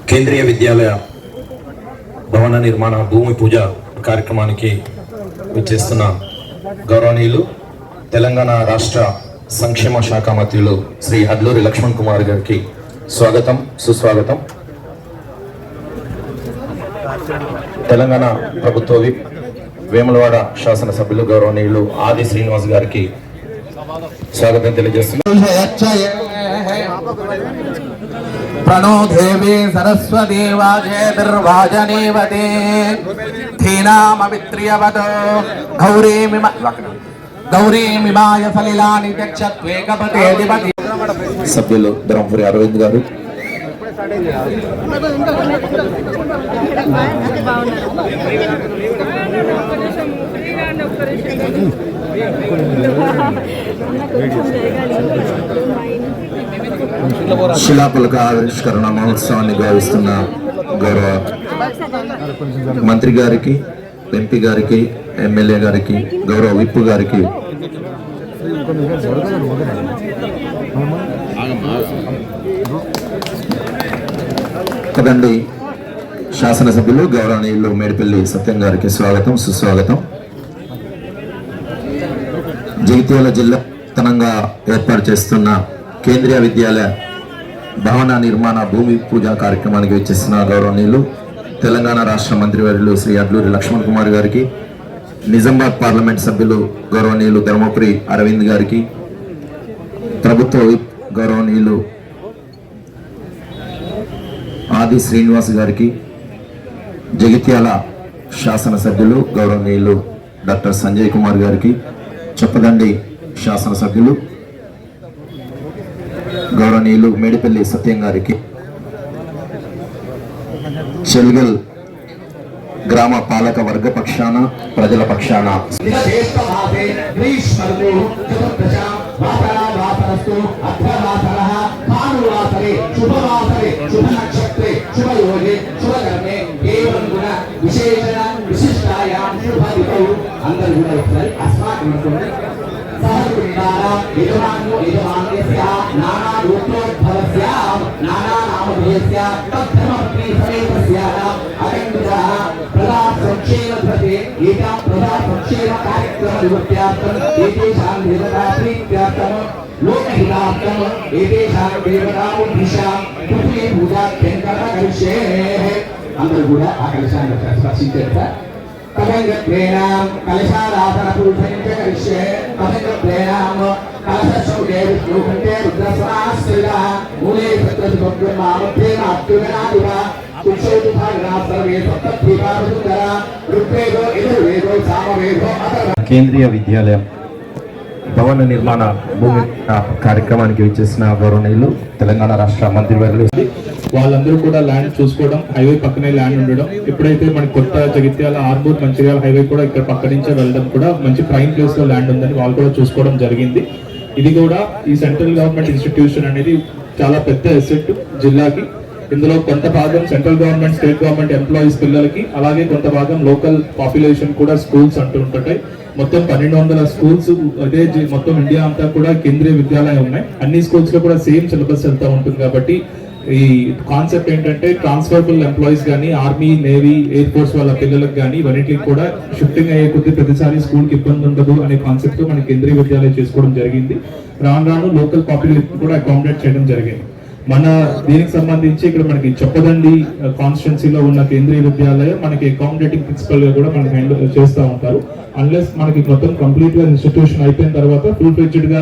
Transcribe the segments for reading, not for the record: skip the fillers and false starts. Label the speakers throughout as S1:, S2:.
S1: కేంద్రీయ విద్యాలయ భవన నిర్మాణ భూమి పూజ కార్యక్రమానికి విచ్చేస్తున్న గౌరవనీయులు తెలంగాణ రాష్ట్ర సంక్షేమ శాఖ మంత్రులు శ్రీ అడ్లూరి లక్ష్మణ్ కుమార్ గారికి స్వాగతం సుస్వాగతం. తెలంగాణ ప్రభుత్వ విప్ వేములవాడ శాసనసభ్యులు గౌరవనీయులు ఆది శ్రీనివాస్ గారికి స్వాగతం తెలియజేస్తున్నారు.
S2: ప్రణో దేవి సరస్వతి వాజేర్వాజనేవతే ధీనామవిత్రియవదో గౌరీమిమాయ సలిలాని చక్షత్వేకపతేధిపతి.
S1: సభ్యులు ధర్మపురి అరవింద్ గారు, శిలాఫలక ఆవిష్కరణ మహోత్సవాన్ని గౌరవిస్తున్న గౌరవ మంత్రి గారికి, ఎంపీ గారికి, ఎమ్మెల్యే గారికి, గౌరవ విప్ గారికి, కదండి శాసనసభ్యులు గౌరవనీయులు మేడిపల్లి సత్యం గారికి స్వాగతం సుస్వాగతం. జగిత్యాల జిల్లా తనంగా ఏర్పాటు చేస్తున్న కేంద్రీయ విద్యాలయ భవన నిర్మాణ భూమి పూజ కార్యక్రమానికి వచ్చేస్తున్న గౌరవనీయులు తెలంగాణ రాష్ట్ర మంత్రివర్యులు శ్రీ అడ్లూరి లక్ష్మణ్ కుమార్ గారికి, నిజామాబాద్ పార్లమెంట్ సభ్యులు గౌరవనీయులు ధర్మపురి అరవింద్ గారికి, ప్రభుత్వ విప్ గౌరవనీయులు ఆది శ్రీనివాస్ గారికి, జగిత్యాల శాసనసభ్యులు గౌరవనీయులు డాక్టర్ సంజయ్ కుమార్ గారికి, చొప్పదండి శాసనసభ్యులు గౌరవనీయులు మేడిపల్లి సత్యం గారికి, చెల్గల్ గ్రామ పాలక వర్గ పక్షాన ప్రజల పక్షాన
S2: అందరూ కూడా ఒకసారి అస్మాకం అందరూ కూడా ఆ కలశాన్ని స్పర్శించారు సార్. కలంగప్రేణాం కలశారాధన పూజంచ కరిష్యే కలంగప్రేణాం కలశశౌదే విష్ణుకంటే రుద్రస్వాశ్రిత మూలే సత్రసుబ్రహ్మామధ్యేన అత్యుగనాదివ కుక్షౌతు భాగనా సర్వే సప్తద్వీపారుందర ఋగ్వేదో యజుర్వేదో సామవేదో అథర్వ.
S1: కేంద్రీయ విద్యాలయం భవన నిర్మాణ భూమి కార్యక్రమానికి వచ్చేసిన గౌరవనీయులు తెలంగాణ రాష్ట్ర మంత్రివర్యులు
S3: వాళ్ళందరూ కూడా ల్యాండ్ చూసుకోవడం, హైవే పక్కనే ల్యాండ్ ఉండడం, ఎప్పుడైతే మనకి కొత్త జగిత్యాల ఆర్మూర్ మంచిర్యాల హైవే కూడా ఇక్కడ పక్క నుంచే వెళ్ళడం కూడా మంచి ప్రైమ్ ప్లేస్ లో ల్యాండ్ ఉందని వాళ్ళు కూడా చూసుకోవడం జరిగింది. ఇది కూడా ఈ సెంట్రల్ గవర్నమెంట్ ఇన్స్టిట్యూషన్ అనేది చాలా పెద్ద అసెట్ జిల్లాకి. ఇందులో కొంత భాగం central government, state government employees పిల్లలకి, అలాగే కొంత భాగం లోకల్ పాపులేషన్ కూడా స్కూల్స్ అంటూ ఉంటుంటాయి. మొత్తం 1200 స్కూల్స్ అదే మొత్తం ఇండియా అంతా కూడా కేంద్రీయ విద్యాలయం ఉన్నాయి. అన్ని స్కూల్స్ లో కూడా సేమ్ సిలబస్ వెళ్తూ ఉంటుంది. కాబట్టి ఈ కాన్సెప్ట్ ఏంటంటే ట్రాన్స్ఫరబుల్ ఎంప్లాయీస్ కానీ, ఆర్మీ, నేవీ, ఎయిర్ ఫోర్స్ వాళ్ళ పిల్లలకు కానీ ఇవన్నిటికి కూడా షిఫ్టింగ్ అయ్యే కొద్ది ప్రతిసారి స్కూల్కి ఇబ్బంది ఉండదు అనే కాన్సెప్ట్ మన కేంద్రీయ విద్యాలయం చేసుకోవడం జరిగింది. రాను రాను లోకల్ పాపులేషన్ కూడా అకామిడేట్ చేయడం జరిగింది. మన దీనికి సంబంధించి ఇక్కడ మనకి చొప్పదండి కాన్స్టిట్యున్సీలో ఉన్న కేంద్రీయ విద్యాలయం మనకి అకామిడేటింగ్ ప్రిన్సిపల్ గా కూడా మనకి హ్యాండిల్ చేస్తూ ఉంటారు. అన్లెస్ మనకి మొత్తం కంప్లీట్ గా ఇన్స్టిట్యూషన్ అయిపోయిన తర్వాత ఫుల్ ఫ్లెడ్జ్డ్ గా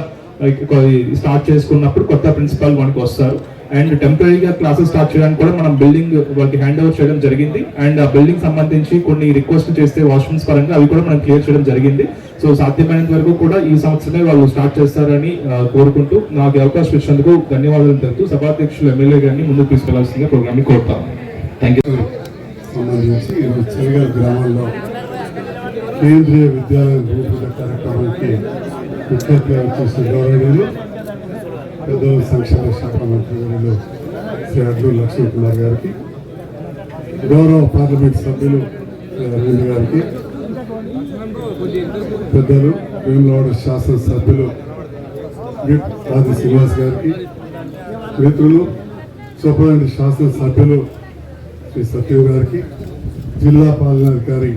S3: స్టార్ట్ చేసుకున్నప్పుడు కొత్త ప్రిన్సిపల్ మనకు వస్తారు. అండ్ టెంపరీగా క్లాసెస్ స్టార్ట్ చేయడానికి కూడా మనం బిల్డింగ్ వాళ్ళకి హ్యాండ్ ఓవర్ చేయడం జరిగింది. అండ్ ఆ బిల్డింగ్ సంబంధించి కొన్ని రిక్వెస్ట్ చేస్తే వాష్రూమ్స్ పరంగా అవి కూడా మనం క్లియర్ చేయడం జరిగింది. సో సాధ్యమైనంత వరకు కూడా ఈ సంవత్సరమే వాళ్ళు స్టార్ట్ చేస్తారని కోరుకుంటూ నాకు అవకాశం ఇచ్చినందుకు ధన్యవాదాలు తెలుపుతూ సభాధ్యక్షులు ఎమ్మెల్యే గారిని ముందుకు తీసుకెళ్లాల్సిందిగా ప్రోగ్రామ్ ని కోరుతాను. Thank you.
S4: సంబంధించి చెలగల్ గ్రామంలో కేంద్రీయ విద్యాలయం భూపూజ కార్యక్రమానికి ముఖ్య చేసిన గౌరవనీయులు పెద్దల సంక్షేమ శాఖ మంత్రి శ్రీ అడ్లూరి లక్ష్మణ్ కుమార్ గారికి, గౌరవ పార్లమెంట్ సభ్యులు శ్రీ అరవింద్ గారికి, పెద్దలు వేములవాడ శాసనసభ్యులు విప్ ఆది శ్రీనివాస్ గారికి, మిత్రులు చొప్పదండి శాసనసభ్యులు శ్రీ సత్యం గారికి, జిల్లా పాలనాధికారి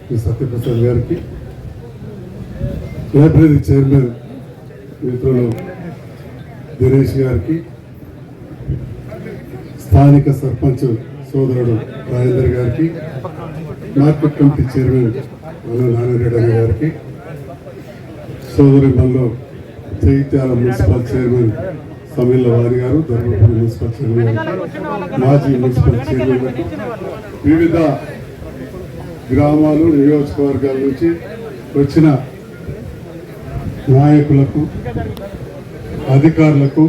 S4: శ్రీ సత్యప్రసాద్ గారికి, లైబ్రరీ చైర్మన్ మిత్రులు దినేష్ గారికి, స్థానిక సర్పంచ్ సోదరుడు రాజేందర్ గారికి, మార్కెట్ కమిటీ చైర్మన్ నారాయణ గారికి, సోదరి మనలో జగిత్యాల మున్సిపల్ చైర్మన్ సమీల వారి గారు, ధర్మపురి మున్సిపల్ చైర్మన్ గారు, మాజీ మున్సిపల్ చైర్మన్ గారు, వివిధ గ్రామాలు నియోజకవర్గాల నుంచి వచ్చిన నాయకులకు, అధికారులకు,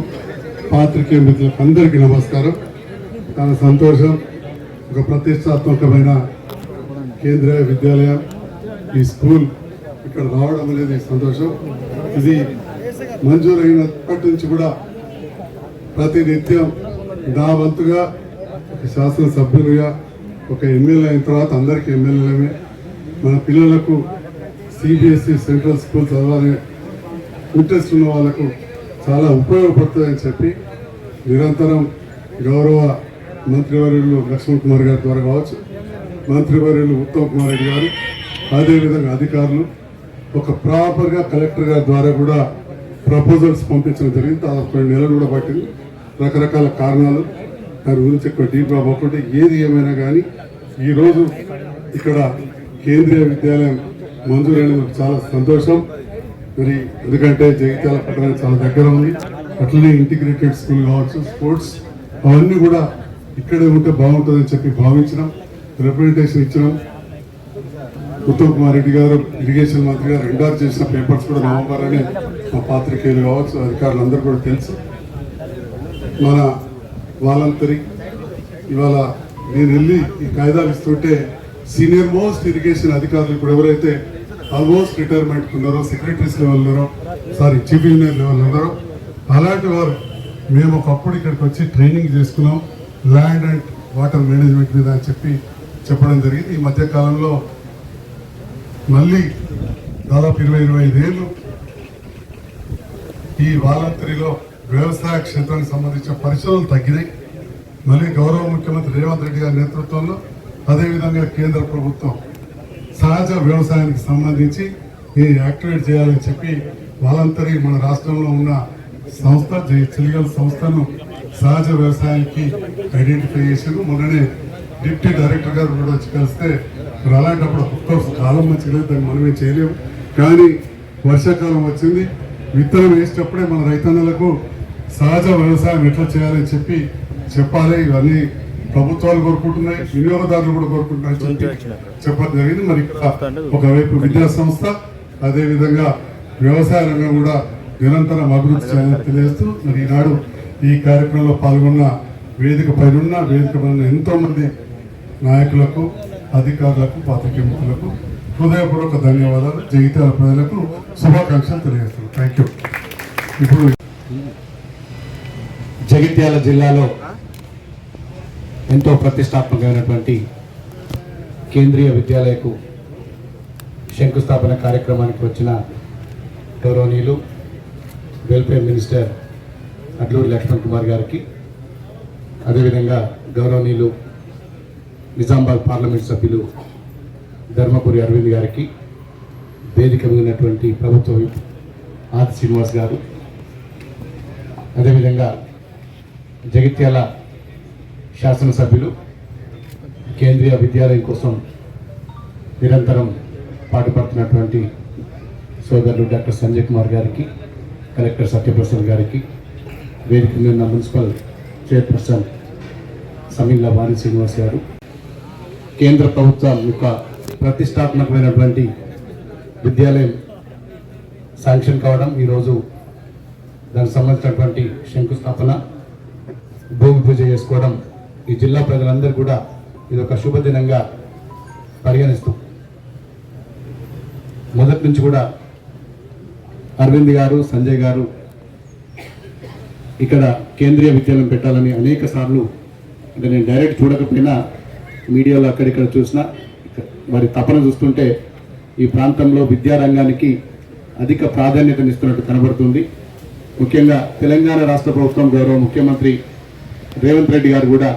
S4: పాత్రికేయ మిత్రులకు అందరికీ నమస్కారం. చాలా సంతోషం. ఒక ప్రతిష్టాత్మకమైన కేంద్రీయ విద్యాలయం, ఈ స్కూల్ ఇక్కడ రావడం అనేది సంతోషం. ఇది మంజూరైనప్పటి నుంచి కూడా ప్రతినిత్యం నా వంతుగా ఒక శాసనసభ్యులుగా, ఒక ఎమ్మెల్యే అయిన తర్వాత అందరికీ ఎమ్మెల్యేలమే మన పిల్లలకు సిబిఎస్ఈ సెంట్రల్ స్కూల్ చదవాలని ఇంట్రెస్ట్ ఉన్న వాళ్ళకు చాలా ఉపయోగపడుతుందని చెప్పి నిరంతరం గౌరవ మంత్రివర్యులు లక్ష్మణ్ కుమార్ గారి ద్వారా కావచ్చు, మంత్రివర్యులు ఉత్తమ్ కుమార్ రెడ్డి గారు, అదేవిధంగా అధికారులు ఒక ప్రాపర్గా కలెక్టర్ గారి ద్వారా కూడా ప్రపోజల్స్ పంపించడం జరిగింది. దాదాపు 2 నెలలు కూడా పట్టింది. రకరకాల కారణాలు, దాని గురించి ఎక్కువ డీప్గా పోకుండా ఏది ఏమైనా కానీ ఈరోజు ఇక్కడ కేంద్రీయ విద్యాలయం మంజూరైనందుకు చాలా సంతోషం. మరి ఎందుకంటే జగిత్యాల పట్టణానికి చాలా దగ్గర ఉంది. అట్లనే ఇంటిగ్రేటెడ్ స్కూల్ కావచ్చు, స్పోర్ట్స్ అవన్నీ కూడా ఇక్కడే ఉంటే బాగుంటుందని చెప్పి భావించినాం, రిప్రజెంటేషన్ ఇచ్చినాం. ఉత్తమ్ కుమార్ రెడ్డి గారు ఇరిగేషన్ మంత్రి గారు ఎండార్ చేసిన పేపర్స్ కూడా నవంబర్ అని మా పాత్రికేయులు కావచ్చు, అధికారులు అందరూ కూడా తెలుసు. మన వాలంటరీ ఇవాళ నేను వెళ్ళి ఈ కాయిదాలు ఇస్తుంటే సీనియర్ మోస్ట్ ఇరిగేషన్ అధికారులు ఇప్పుడు ఎవరైతే ఆల్మోస్ట్ రిటైర్మెంట్ ఉన్నారో, సెక్రటరీస్ లెవెల్ ఉన్నారో, చీఫ్ ఇంజనీర్ లెవెల్ ఉన్నారో, అలాంటి వారు మేము ఒకప్పుడు ఇక్కడికి వచ్చి ట్రైనింగ్ చేసుకున్నాం ల్యాండ్ అండ్ వాటర్ మేనేజ్మెంట్ మీద అని చెప్పి చెప్పడం జరిగింది. ఈ మధ్య కాలంలో మళ్ళీ దాదాపు 20-25 ఏళ్ళు ఈ వాలంటరీలో వ్యవసాయ క్షేత్రానికి సంబంధించిన పరిశోధనలు తగ్గినాయి. మళ్ళీ గౌరవ ముఖ్యమంత్రి రేవంత్ రెడ్డి గారి నేతృత్వంలో, అదేవిధంగా కేంద్ర ప్రభుత్వం సహజ వ్యవసాయానికి సంబంధించి యాక్టివేట్ చేయాలని చెప్పి వాలంటరీ మన రాష్ట్రంలో ఉన్న సంస్థ చెలిగల్ సంస్థను సహజ వ్యవసాయానికి ఐడెంటిఫై చేశారు. మొన్ననే డిప్యూటీ డైరెక్టర్ గారు కూడా వచ్చి కలిస్తే మరి అలాంటప్పుడు అఫ్కోర్స్ కాలం మంచిగా లేదు, దాన్ని మనమే చేయలేము. కానీ వర్షాకాలం వచ్చింది, విత్తనం వేసేటప్పుడే మన రైతన్నలకు సహజ వ్యవసాయం ఎట్లా చేయాలని చెప్పాలి. ఇవన్నీ ప్రభుత్వాలు కోరుకుంటున్నాయి, వినియోగదారులు కూడా కోరుకుంటున్నాయి చెప్పడం జరిగింది. మరి ఇక్కడ ఒకవైపు విద్యా సంస్థ, అదేవిధంగా వ్యవసాయ రంగం కూడా నిరంతరం అభివృద్ధి చేయాలని తెలియజేస్తూ మరి ఈనాడు ఈ కార్యక్రమంలో పాల్గొన్న వేదిక పైన ఎంతో మంది నాయకులకు, అధికారులకు, పాత్రికేయ మిత్రులకు హృదయపూర్వక ధన్యవాదాలు. జగిత్యాల ప్రజలకు శుభాకాంక్షలు తెలియజేస్తున్నాను. Thank you. ఇప్పుడు
S5: జగిత్యాల జిల్లాలో ఎంతో ప్రతిష్టాత్మకమైనటువంటి కేంద్రీయ విద్యాలయకు శంకుస్థాపన కార్యక్రమానికి వచ్చిన గౌరవనీయులు వెల్ఫేర్ మినిస్టర్ అడ్లూరి లక్ష్మణ్ కుమార్ గారికి, అదేవిధంగా గౌరవనీయులు నిజామాబాద్ పార్లమెంట్ సభ్యులు ధర్మపురి అరవింద్ గారికి, వేదిక ఉన్నటువంటి ప్రభుత్వ విప్ ఆది శ్రీనివాస్ గారు, అదేవిధంగా జగిత్యాల శాసనసభ్యులు కేంద్రీయ విద్యాలయం కోసం నిరంతరం పాటుపడుతున్నటువంటి సోదరులు డాక్టర్ సంజయ్ కుమార్ గారికి, కలెక్టర్ సత్యప్రసాద్ గారికి, వేదిక మీద ఉన్న మున్సిపల్ చైర్పర్సన్ సమీల వాణి శ్రీనివాస్ గారు, కేంద్ర ప్రభుత్వం యొక్క ప్రతిష్టాత్మకమైనటువంటి విద్యాలయం శాంక్షన్ కావడం, ఈరోజు దానికి సంబంధించినటువంటి శంకుస్థాపన, భూమి పూజ చేసుకోవడం ఈ జిల్లా ప్రజలందరూ కూడా ఇది ఒక శుభదినంగా పరిగణిస్తాం. మొదటి నుంచి కూడా అరవింద్ గారు, సంజయ్ గారు ఇక్కడ కేంద్రీయ విద్యాలయం పెట్టాలని అనేక సార్లు, అంటే నేను డైరెక్ట్ చూడకపోయినా మీడియాలో అక్కడిక్కడ చూసినా వారి తపన చూస్తుంటే ఈ ప్రాంతంలో విద్యారంగానికి అధిక ప్రాధాన్యతనిస్తున్నట్టు కనబడుతుంది. ముఖ్యంగా తెలంగాణ రాష్ట్ర ప్రభుత్వం గౌరవ ముఖ్యమంత్రి రేవంత్ రెడ్డి గారు కూడా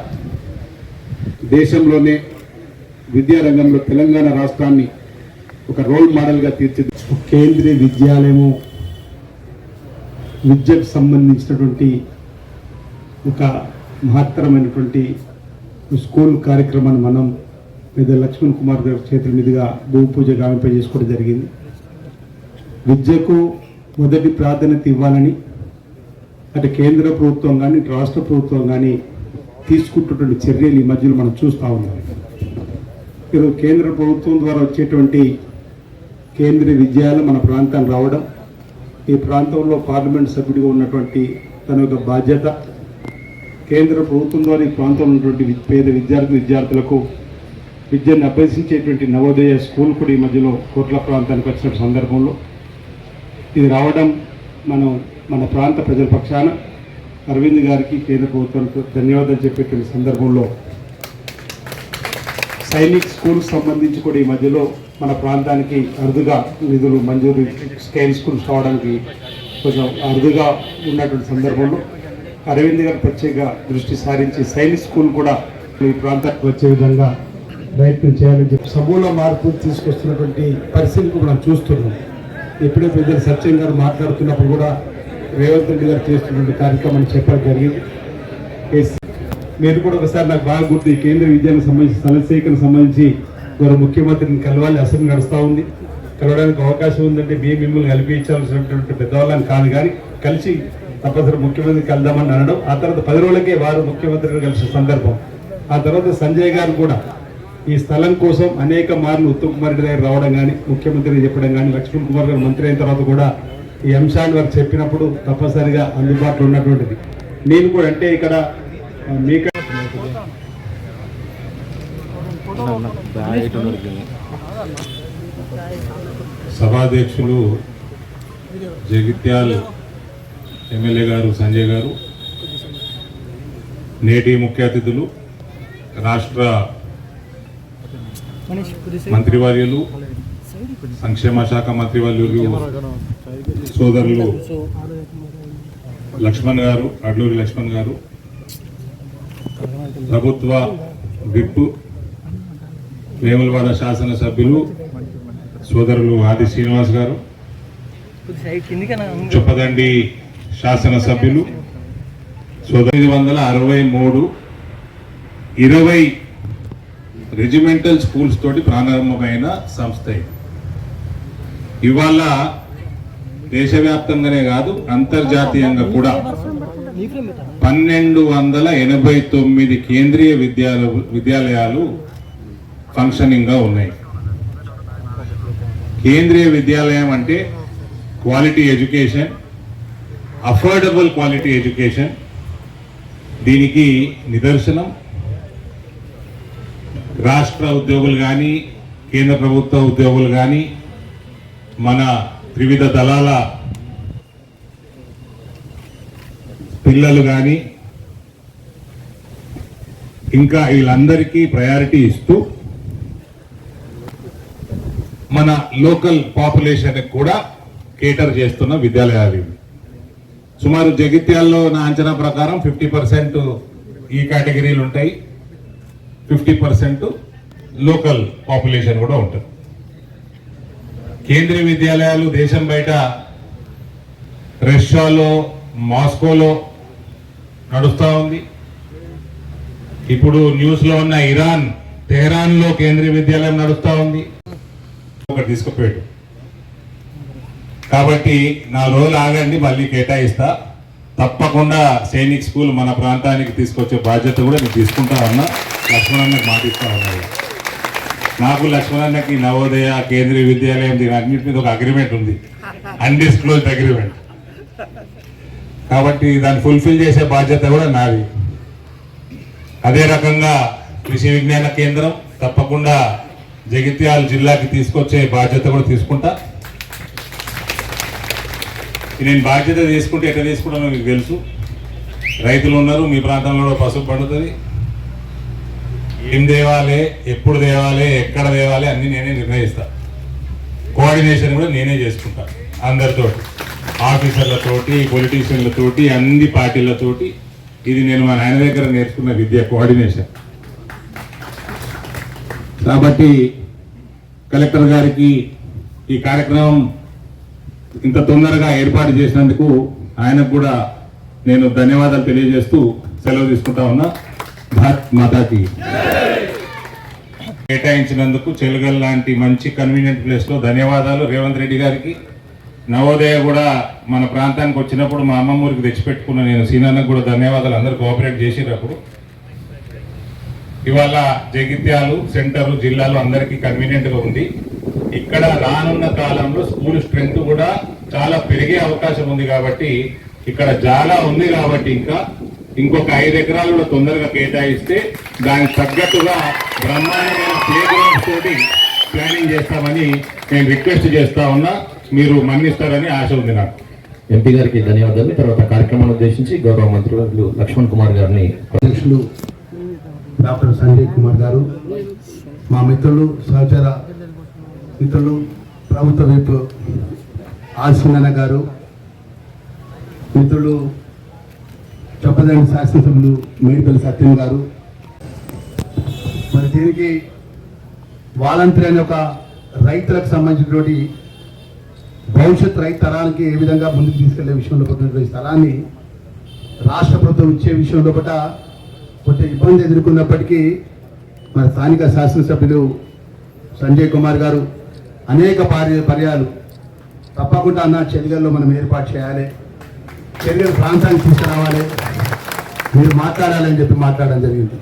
S5: దేశంలోనే విద్యారంగంలో తెలంగాణ రాష్ట్రాన్ని ఒక రోల్ మోడల్గా తీర్చిదిద్దు కేంద్రీయ విద్యాలయము విద్యకు సంబంధించినటువంటి ఒక మహత్తరమైనటువంటి స్కూల్ కార్యక్రమాన్ని మనం మీద లక్ష్మణ్ కుమార్ గారి చేతుల మీదుగా భూమి పూజ గావింపజేసుకోవడం జరిగింది. విద్యకు మొదటి ప్రాధాన్యత ఇవ్వాలని అటు కేంద్ర ప్రభుత్వం కానీ రాష్ట్ర ప్రభుత్వం కానీ తీసుకుంటున్నటువంటి చర్యలు ఈ మధ్యలో మనం చూస్తూ ఉన్నాం. ఈరోజు కేంద్ర ప్రభుత్వం ద్వారా వచ్చేటువంటి కేంద్రీయ విద్యాలయం మన ప్రాంతానికి రావడం, ఈ ప్రాంతంలో పార్లమెంట్ సభ్యుడిగా ఉన్నటువంటి తన యొక్క బాధ్యత, కేంద్ర ప్రభుత్వం ద్వారా ఈ ప్రాంతంలో ఉన్నటువంటి పేద విద్యార్థులకు విద్యను అభ్యసించేటువంటి నవోదయ స్కూల్ కూడా ఈ మధ్యలో కోట్ల ప్రాంతానికి వచ్చిన సందర్భంలో ఇది రావడం మన ప్రాంత ప్రజల పక్షాన అరవింద్ గారికి కేంద్ర ప్రభుత్వానికి ధన్యవాదాలు చెప్పేటువంటి సందర్భంలో సైనిక్ స్కూల్కి సంబంధించి కూడా ఈ మధ్యలో మన ప్రాంతానికి అరుదుగా నిధులు మంజూరు స్కేల్ స్కూల్స్ కావడానికి కొంచెం అరుదుగా ఉన్నటువంటి సందర్భంలో అరవింద్ గారు ప్రత్యేక దృష్టి సారించి సైనిక్ స్కూల్ కూడా ఈ ప్రాంతానికి వచ్చే విధంగా ప్రయత్నం చేయాలని చెప్పి సమూల మార్పు తీసుకొస్తున్నటువంటి పరిస్థితిని మనం చూస్తున్నాం. ఎప్పుడే పెద్దలు సత్యం గారు మాట్లాడుతున్నప్పుడు కూడా రేవంత్ రెడ్డి గారు చేస్తున్నటువంటి కార్యక్రమాన్ని చెప్పడం జరిగింది. మీరు కూడా ఒకసారి నాకు బాగా గుర్తు, ఈ కేంద్ర విద్యానికి సంబంధించి స్థలసేకరణకు సంబంధించి గౌరవ ముఖ్యమంత్రిని కలవాలి, అసలు నడుస్తూ ఉంది. కలవడానికి అవకాశం ఉందంటే మిమ్మల్ని కల్పించాల్సినటువంటి పెద్దవాళ్ళని కాదు, కానీ కలిసి తప్పనిసరి ముఖ్యమంత్రికి కలుద్దామని అనడం, ఆ తర్వాత 10 రోజులకే వారు ముఖ్యమంత్రిని కలిసిన సందర్భం. ఆ తర్వాత సంజయ్ గారు కూడా ఈ స్థలం కోసం అనేక మార్లు ఉత్తమ్ కుమార్ రెడ్డి దగ్గర రావడం కానీ, ముఖ్యమంత్రి చెప్పడం కానీ, లక్ష్మణ్ కుమార్ గారు మంత్రి అయిన తర్వాత కూడా ఈ అంశాన్ని వారు చెప్పినప్పుడు తప్పనిసరిగా అందుబాటులో ఉన్నటువంటిది. నేను కూడా అంటే ఇక్కడ మీకు
S6: సభాధ్యక్షులు జగిత్యాల ఎమ్మెల్యే గారు సంజయ్ గారు, నేటి ముఖ్య అతిథులు రాష్ట్ర మంత్రివర్యులు, సంక్షేమ శాఖ మంత్రివర్యులు సోదరులు లక్ష్మణ్ గారు, అడ్లూరి లక్ష్మణ్ గారు, ప్రభుత్వ విప్ వేములవాడ శాసనసభ్యులు సోదరులు ఆది శ్రీనివాస్ గారు, చొప్పదండి శాసనసభ్యులు 963 20 రెజిమెంటల్ స్కూల్స్ తోటి ప్రారంభమైన సంస్థ. ఇవాళ దేశవ్యాప్తంగానే కాదు అంతర్జాతీయంగా కూడా 1289 కేంద్రీయ విద్యాలయాలు ఫంక్షనింగ్ గా ఉన్నాయి. కేంద్రీయ విద్యాలయం అంటే quality education, affordable quality education. దీనికి నిదర్శనం రాష్ట్ర ఉద్యోగులు కానీ, కేంద్ర ప్రభుత్వ ఉద్యోగులు కానీ, మన త్రివిధ దళాల పిల్లలు కానీ, ఇంకా వీళ్ళందరికీ ప్రయారిటీ ఇస్తూ మన లోకల్ పాపులేషన్ కూడా కేటర్ చేస్తున్న విద్యాలయాలు ఇవి. సుమారు జగిత్యాల్లో నా అంచనా ప్రకారం 50% ఈ కేటగిరీలు ఉంటాయి, 50% లోకల్ పాపులేషన్ కూడా ఉంటుంది. కేంద్రీయ విద్యాలయాలు దేశం బయట రష్యాలో, మాస్కోలో నడుస్తూ ఉంది. ఇప్పుడు న్యూస్లో ఉన్న ఇరాన్ తెహరాన్లో కేంద్రీయ విద్యాలయం నడుస్తూ ఉంది. ఒకటి తీసుకుపోయాడు కాబట్టి 4 రోజులు ఆగండి, మళ్ళీ కేటాయిస్తా. తప్పకుండా సైనిక్ స్కూల్ మన ప్రాంతానికి తీసుకొచ్చే బాధ్యత కూడా నేను తీసుకుంటా ఉన్నా. లక్ష్మణన్నకి మాటిస్తా ఉన్నాడు. నాకు లక్ష్మణన్నకి నవోదయ, కేంద్రీయ విద్యాలయం దీని అన్నింటి మీద ఒక అగ్రిమెంట్ ఉంది, అన్డిస్క్లోజ్డ్ అగ్రిమెంట్. కాబట్టి దాన్ని ఫుల్ఫిల్ చేసే బాధ్యత కూడా నాది. అదే రకంగా కృషి విజ్ఞాన కేంద్రం తప్పకుండా జగిత్యాల జిల్లాకి తీసుకొచ్చే బాధ్యత కూడా తీసుకుంటా. నేను బాధ్యత తీసుకుంటే ఎట్లా తీసుకుంటానో మీకు తెలుసు. రైతులు ఉన్నారు, మీ ప్రాంతంలో కూడా పసుపు పండుతుంది. ఏం తేవాలి, ఎప్పుడు తేవాలి, ఎక్కడ తేవాలి అన్నీ నేనే నిర్ణయిస్తా. కోఆర్డినేషన్ కూడా నేనే చేసుకుంటా అందరితో. ఆఫీసర్లతోటి, పొలిటీషియన్లతోటి, అన్ని పార్టీలతోటి. ఇది నేను మా నాయన దగ్గర నేర్చుకున్న విద్య, కోఆర్డినేషన్. కాబట్టి కలెక్టర్ గారికి ఈ కార్యక్రమం ఇంత తొందరగా ఏర్పాటు చేసినందుకు ఆయనకు కూడా నేను ధన్యవాదాలు తెలియజేస్తూ సెలవు తీసుకుంటా ఉన్నా. భారత్ మాతాకి. కేటాయించినందుకు చెలుగల్ లాంటి మంచి కన్వీనియంట్ ప్లేస్లో ధన్యవాదాలు రేవంత్ రెడ్డి గారికి. నవోదయ కూడా మన ప్రాంతానికి వచ్చినప్పుడు మా అమ్మమ్మ ఊరికి తెచ్చిపెట్టుకున్న నేను సీనాన్నకు కూడా ధన్యవాదాలు. అందరూ కోఆపరేట్ చేసేటప్పుడు ఇవాళ జగిత్యాలు సెంటర్లు జిల్లాలో అందరికీ కన్వీనియంట్గా ఉంది. ఇక్కడ రానున్న కాలంలో స్కూల్ స్ట్రెంగ్త్ కూడా చాలా పెరిగే అవకాశం ఉంది. కాబట్టి ఇక్కడ చాలా ఉంది. కాబట్టి ఇంకొక 5 ఎకరాలు కూడా తొందరగా కేటాయిస్తే దానికి తగ్గట్టుగా బ్రహ్మాండమైన ప్లే గ్రౌండ్స్ తోటి ప్లానింగ్ చేస్తామని నేను రిక్వెస్ట్ చేస్తా ఉన్నా. మీరు మన్నిస్తారని ఆశ ఉంది నాకు.
S1: ఎంపీ గారికి ధన్యవాదాలు. తర్వాత కార్యక్రమాన్ని ఉద్దేశించి గౌరవ మంత్రులు లక్ష్మణ్ కుమార్ గారిని,
S4: అధ్యక్షులు డాక్టర్ సంజయ్ కుమార్ గారు, మా మిత్రులు, సహచర మిత్రులు, ప్రభుత్వ వైపు ఆసినన్న గారు, మిత్రులు చొప్పదండి శాసనసభ్యులు మేడిపల్లి సత్యం గారు, మరి దీనికి వాలంటీర్ అనే ఒక రైతులకు సంబంధించినటువంటి భవిష్యత్ రైతు తరానికి ఏ విధంగా ముందుకు తీసుకెళ్లే విషయంలో పట్టినటువంటి స్థలాన్ని రాష్ట్ర ప్రభుత్వం ఇచ్చే విషయంలో పట్ల కొంచెం ఇబ్బంది ఎదుర్కొన్నప్పటికీ మరి స్థానిక శాసనసభ్యులు సంజయ్ కుమార్ గారు అనేక పర్యాలు తప్పకుండా అన్న చెలిగల్లో మనం ఏర్పాటు చేయాలి, చెలిగల్ ప్రాంతానికి తీసుకురావాలి, మీరు మాట్లాడాలని చెప్పి మాట్లాడడం జరిగింది.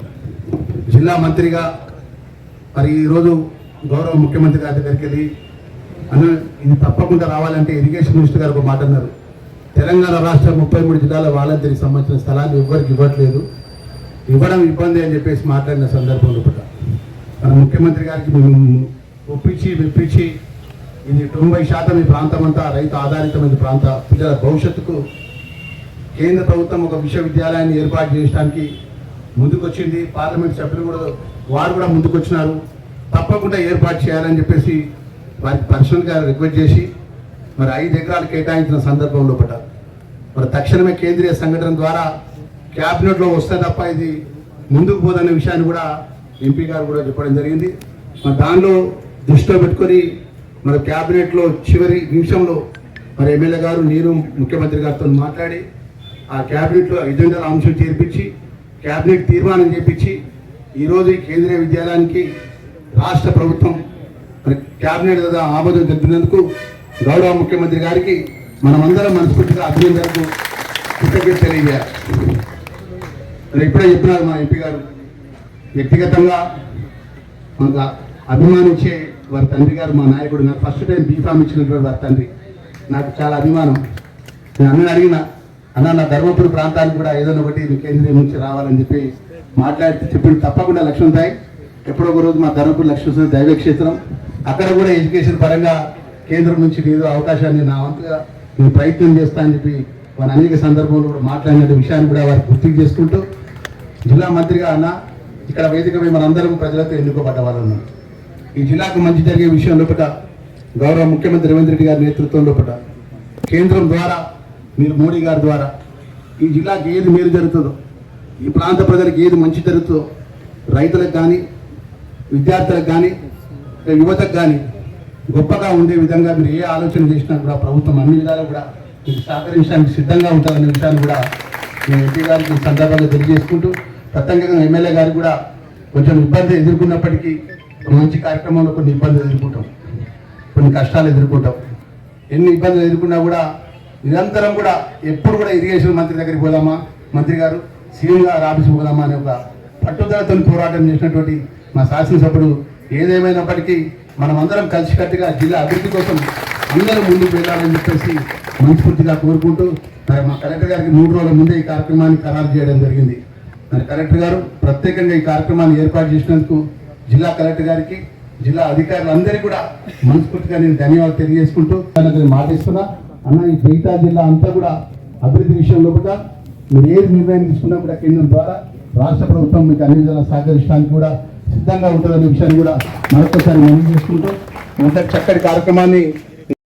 S4: జిల్లా మంత్రిగా మరి ఈరోజు గౌరవ ముఖ్యమంత్రి గారి దగ్గరికి వెళ్ళి అన్న ఇది తప్పకుండా రావాలంటే ఇరిగేషన్ మినిస్టర్ గారు ఒక మాట అన్నారు. తెలంగాణ రాష్ట్రం 33 జిల్లాల వాలంటీర్కి సంబంధించిన స్థలాన్ని ఎవరికి ఇవ్వట్లేదు, ఇవ్వడం ఇబ్బంది అని చెప్పేసి మాట్లాడిన సందర్భంలో మన ముఖ్యమంత్రి గారికి మేము మెప్పించి ఇది 90% ఈ ప్రాంతం అంతా రైతు ఆధారితమైన ప్రాంత పిల్లల భవిష్యత్తుకు కేంద్ర ప్రభుత్వం ఒక విశ్వవిద్యాలయాన్ని ఏర్పాటు చేయడానికి ముందుకొచ్చింది. పార్లమెంట్ సభ్యులు కూడా వారు కూడా ముందుకొచ్చినారు. తప్పకుండా ఏర్పాటు చేయాలని చెప్పేసి వారికి పర్సనల్గా రిక్వెస్ట్ చేసి మరి 5 ఎకరాలు కేటాయించిన సందర్భంలో మరి తక్షణమే కేంద్రీయ సంఘటన ద్వారా క్యాబినెట్లో వస్తే తప్ప ఇది ముందుకు పోదనే విషయాన్ని కూడా ఎంపీ గారు కూడా చెప్పడం జరిగింది. మరి దానిలో దృష్టిలో పెట్టుకొని మరి క్యాబినెట్లో చివరి నిమిషంలో మరి ఎమ్మెల్యే గారు నేను ముఖ్యమంత్రి గారితో మాట్లాడి ఆ క్యాబినెట్లో ఎజెండాల అంశం చేర్పించి క్యాబినెట్ తీర్మానం చేపించి ఈరోజు ఈ కేంద్రీయ విద్యాలయానికి రాష్ట్ర ప్రభుత్వం మరి క్యాబినెట్ ఆమోదం తెలిపినందుకు గౌరవ ముఖ్యమంత్రి గారికి మనమందరం మనస్ఫూర్తిగా అభినందనకు కృతజ్ఞత తెలియజేయాలి. మరి ఇప్పుడే చెప్పినారు మా ఎంపీ గారు, వ్యక్తిగతంగా మనకు అభిమానించే వారి తండ్రి గారు మా నాయకుడు. నాకు ఫస్ట్ టైం బీఫామ్ ఇచ్చినటువంటి వారి తండ్రి నాకు చాలా అభిమానం. నేను అన్నని అడిగిన అన్న నా ధర్మపురి ప్రాంతానికి కూడా ఏదైనా ఒకటి కేంద్రీయం నుంచి రావాలని చెప్పి మాట్లాడితే చెప్పింది తప్పకుండా లక్ష్యం తాయి. ఎప్పుడో ఒక రోజు మా ధర్మపురి లక్ష్మీ దైవ క్షేత్రం, అక్కడ కూడా ఎడ్యుకేషన్ పరంగా కేంద్రం నుంచి ఏదో అవకాశాన్ని నా వంతుగా నేను ప్రయత్నం చేస్తానని చెప్పి వారి అనేక సందర్భంలో కూడా మాట్లాడిన విషయాన్ని కూడా వారికి గుర్తింపు చేసుకుంటూ జిల్లా మంత్రిగా అన్న ఇక్కడ వేదికపై మనందరం ప్రజలతో ఎన్నుకోబడ్డ వాళ్ళు ఉన్నాం. ఈ జిల్లాకు మంచి జరిగే విషయం లోపల గౌరవ ముఖ్యమంత్రి రేవంత్ రెడ్డి గారి నేతృత్వం లోపల కేంద్రం ద్వారా మీరు మోడీ గారి ద్వారా ఈ జిల్లాకి ఏది మేలు జరుగుతుందో, ఈ ప్రాంత ప్రజలకు ఏది మంచి జరుగుతుందో, రైతులకు కానీ విద్యార్థులకు కానీ యువతకు కానీ గొప్పగా ఉండే విధంగా మీరు ఏ ఆలోచన చేసినా కూడా ప్రభుత్వం అన్ని విధాలు కూడా మీకు సహకరించడానికి సిద్ధంగా ఉంటుందనే విషయాన్ని కూడా నేను ఎంపీ గారికి సందర్భంగా తెలియజేసుకుంటూ ప్రత్యేకంగా ఎమ్మెల్యే గారికి కూడా కొంచెం ఇబ్బంది ఎదుర్కొన్నప్పటికీ మంచి కార్యక్రమంలో కొన్ని ఇబ్బందులు ఎదుర్కొంటాం, కొన్ని కష్టాలు ఎదుర్కొంటాం. ఎన్ని ఇబ్బందులు ఎదుర్కొన్నా కూడా నిరంతరం కూడా ఎప్పుడు కూడా ఇరిగేషన్ మంత్రి దగ్గరికి పోదామా, మంత్రి గారు సీఎం గారు ఆఫీస్కి పోదామా అనే ఒక పట్టుదలతో పోరాటం చేసినటువంటి మా శాసనసభ్యుడు ఏదేమైనప్పటికీ మనమందరం కలిసికట్టుగా జిల్లా అభివృద్ధి కోసం అందరం ముందుకు వెళ్ళాలని చెప్పేసి మనస్ఫూర్తిగా కోరుకుంటూ మరి మా కలెక్టర్ గారికి 3 రోజుల ముందే ఈ కార్యక్రమాన్ని ఖరారు చేయడం జరిగింది. మరి కలెక్టర్ గారు ప్రత్యేకంగా ఈ కార్యక్రమాన్ని ఏర్పాటు చేసినందుకు జిల్లా కలెక్టర్ గారికి జిల్లా అధికారులందరికీ కూడా మనస్ఫూర్తిగా నేను ధన్యవాదాలు తెలియజేసుకుంటూ మాటిస్తున్నా. అన్న ఈ జగిత్యాల జిల్లా అంతా కూడా అభివృద్ధి విషయంలో కూడా మీరు ఏది నిర్ణయం తీసుకున్నా కూడా కేంద్రం ద్వారా రాష్ట్ర ప్రభుత్వం మీకు అన్ని విధాలా సహకరించడానికి కూడా సిద్ధంగా ఉంటుందనే విషయాన్ని కూడా మరొకసారి మనం చేసుకుంటూ ఇంత చక్కటి కార్యక్రమాన్ని